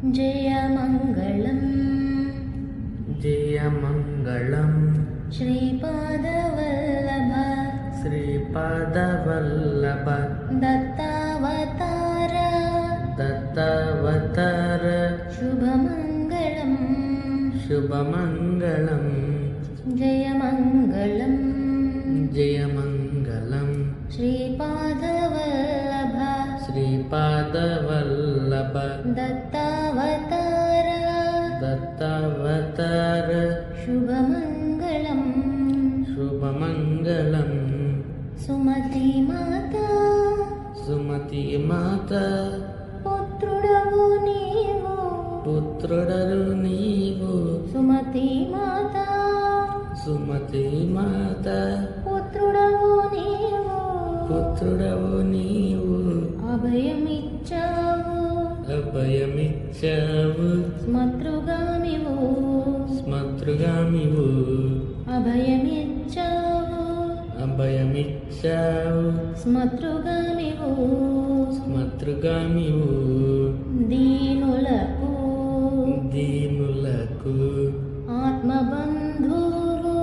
जयमङ्गलं जयमङ्गलं Shripad Vallabh Shripad Vallabh दत्तावतार दत्तावतार शुभमङ्गलं शुभमङ्गलं जयमङ्गलं जयमङ्गलं Shripad Vallabh Shripad Vallabh दत्तावतार दत्तावतार शुभमङ्गलं शुभमङ्गलं Sumati Mata Sumati Mata पुत्रुडवु नीवु पुत्रुडरु नीवु Sumati Mata Sumati Mata पुत्रुडवु नीवु पुत्रुडवु नीवु अभयमिच्चावु अभयमिच्चावु स्मतृगामिवु स्मतृगामिवु अभयमिच्चावु अभयमिच्चावु स्मतृगामिवु स्मतृगामिवु दीनुలకు दीनुలకు आत्मबन्धुवु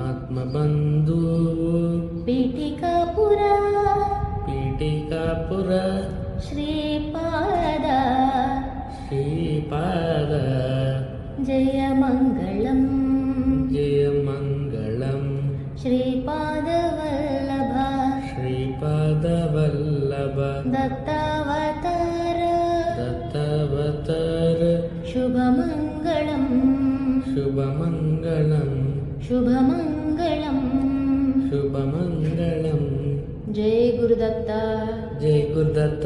आत्मबन्धुवु पीठिकापुर पीठिकापुर Shripad Shripad जयमङ्गलं जयमङ्गलं Shripad Vallabh Shripad Vallabh दत्तावतार दत्तावतार शुभमङ्गलं शुभमङ्गलं शुभमङ्गलं शुभमङ्गलं Jai Gurudatta Jai Gurudatt.